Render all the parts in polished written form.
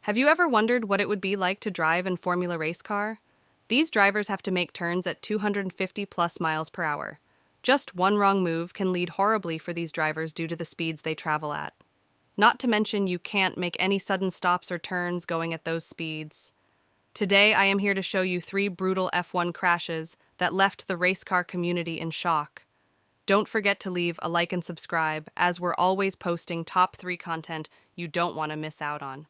Have you ever wondered what it would be like to drive in Formula Race car? These drivers have to make turns at 250 plus miles per hour. Just one wrong move can lead horribly for these drivers due to the speeds they travel at. Not to mention you can't make any sudden stops or turns going at those speeds. Today I am here to show you 3 brutal F1 crashes that left the race car community in shock. Don't forget to leave a like and subscribe, as we're always posting top 3 content you don't want to miss out on.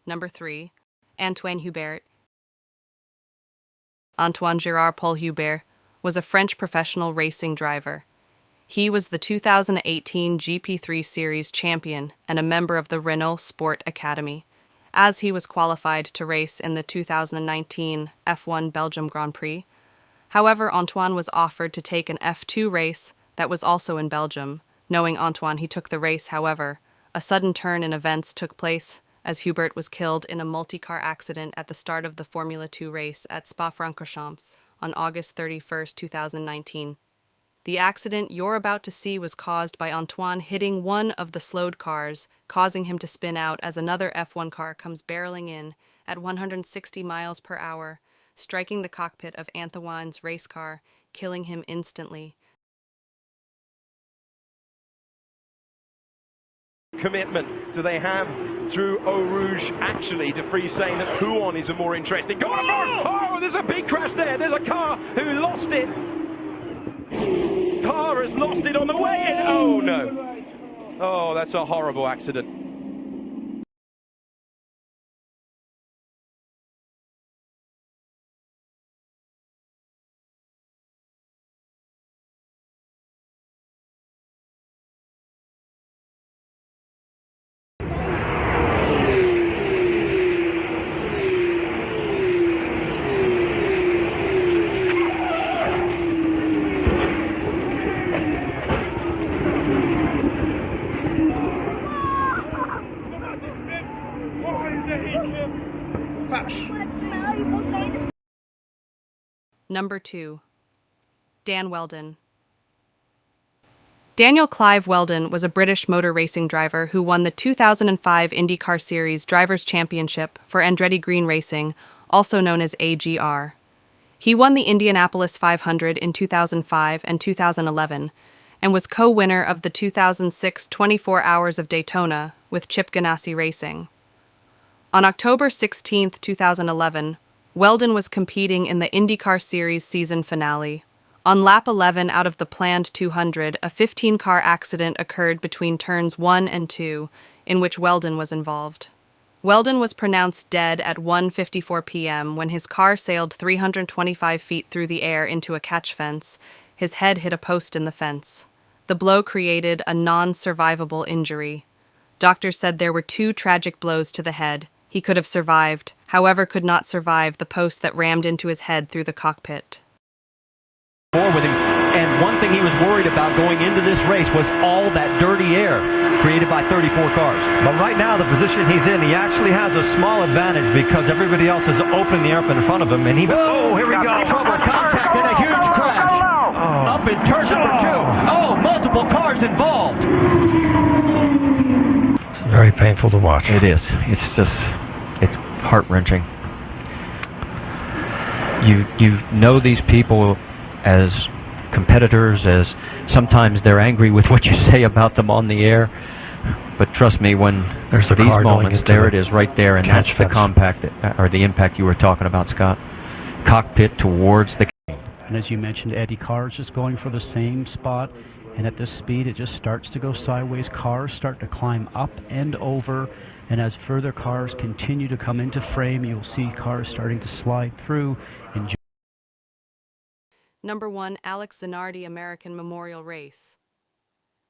Number 3. Antoine Hubert. Antoine Gérard Paul Hubert was a French professional racing driver. He was the 2018 GP3 Series champion and a member of the Renault Sport Academy, as he was qualified to race in the 2019 F1 Belgium Grand Prix. However, Antoine was offered to take an F2 race that was also in Belgium. Knowing Antoine, he took the race. However, a sudden turn in events took place as Hubert was killed in a multi-car accident at the start of the Formula 2 race at Spa-Francorchamps on August 31, 2019. The accident you're about to see was caused by Antoine hitting one of the slowed cars, causing him to spin out as another F1 car comes barreling in at 160 miles per hour, striking the cockpit of Antoine's race car, killing him instantly. Commitment do they have through Eau Rouge actually to Free saying that Huon is a more interesting go on. Oh, there's a big crash there. There's a car who lost it. Car has lost it on the way in. Oh no. Oh, that's a horrible accident. Number 2. Dan Wheldon. Daniel Clive Wheldon was a British motor racing driver who won the 2005 IndyCar Series Drivers' Championship for Andretti Green Racing, also known as AGR. He won the Indianapolis 500 in 2005 and 2011, and was co-winner of the 2006 24 Hours of Daytona with Chip Ganassi Racing. On October 16, 2011, Wheldon was competing in the IndyCar Series season finale. On lap 11 out of the planned 200, a 15-car accident occurred between turns 1 and 2, in which Wheldon was involved. Wheldon was pronounced dead at 1:54 p.m. when his car sailed 325 feet through the air into a catch fence. His head hit a post in the fence. The blow created a non-survivable injury. Doctors said there were 2 tragic blows to the head. He could have survived, however could not survive the post that rammed into his head through the cockpit. With him, and one thing he was worried about going into this race was all that dirty air created by 34 cars. But right now, the position he's in, he actually has a small advantage because everybody else is opening the air up in front of him, and he... Oh, here we go. Trouble, contact, and a huge crash. Up in turn number 2. Oh, multiple cars involved. It's very painful to watch. It is. It's heart-wrenching. You know these people as competitors, as sometimes they're angry with what you say about them on the air, but trust me, when there's these moments, there it is right there, and that's the the impact you were talking about, Scott. Cockpit towards the... And as you mentioned, Eddie Carr is just going for the same spot, and at this speed it just starts to go sideways. Cars start to climb up and over, and as further cars continue to come into frame, you'll see cars starting to slide through. Number 1. Alex Zanardi American Memorial Race.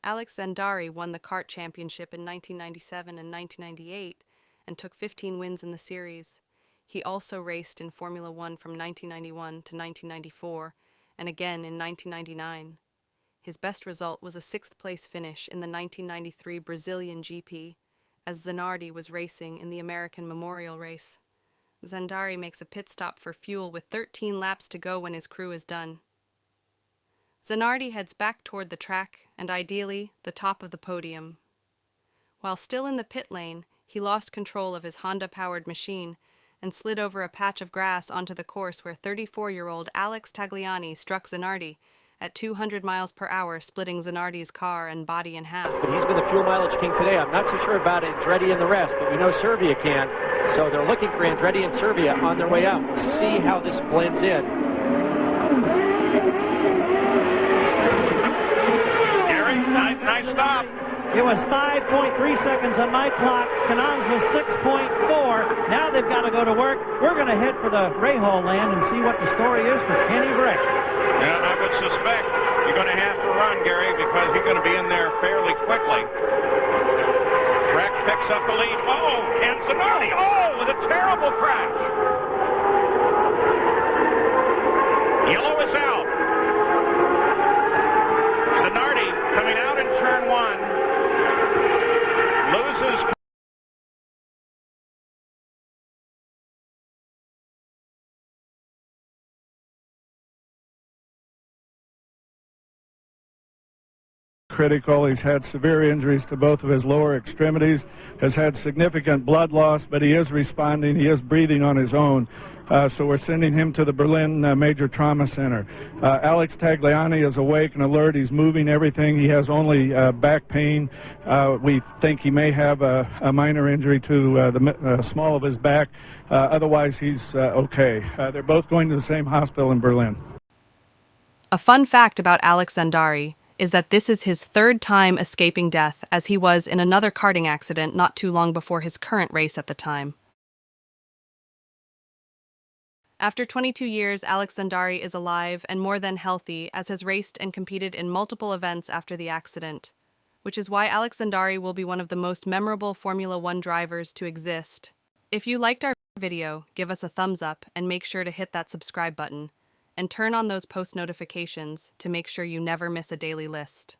Alex Zanardi won the kart championship in 1997 and 1998 and took 15 wins in the series. He also raced in Formula 1 from 1991 to 1994 and again in 1999. His best result was a 6th-place finish in the 1993 Brazilian GP, as Zanardi was racing in the American Memorial Race. Zanardi makes a pit stop for fuel with 13 laps to go when his crew is done. Zanardi heads back toward the track and ideally the top of the podium. While still in the pit lane, he lost control of his Honda-powered machine and slid over a patch of grass onto the course where 34-year-old Alex Tagliani struck Zanardi at 200 miles per hour, splitting Zanardi's car and body in half. But he's been the fuel mileage king today. I'm not so sure about Andretti and the rest, but we know Servia can. So they're looking for Andretti and Servia on their way out. We'll see how this blends in. Gary, nice stop. It was 5.3 seconds on my clock. Canons was 6.4. Now they've got to go to work. We're going to head for the Rahal land and see what the story is for Kenny Brack. Yeah, I would suspect you're going to have to run, Gary, because he's going to be in there fairly quickly. Brack picks up the lead. Oh, and Zanardi, with a terrible crash. Yellow is out. Zanardi coming out in turn one. Loses. Critical. He's had severe injuries to both of his lower extremities, has had significant blood loss, but he is responding. He is breathing on his own. So we're sending him to the Berlin Major Trauma Center. Alex Tagliani is awake and alert. He's moving everything. He has only back pain. We think he may have a minor injury to the small of his back. Otherwise, he's okay. They're both going to the same hospital in Berlin. A fun fact about Alex Zanardi is that this is his third time escaping death, as he was in another karting accident not too long before his current race at the time. After 22 years, Alex Zanardi is alive and more than healthy, as has raced and competed in multiple events after the accident, which is why Alex Zanardi will be one of the most memorable Formula One drivers to exist. If you liked our video, give us a thumbs up and make sure to hit that subscribe button, and turn on those post notifications to make sure you never miss a daily list.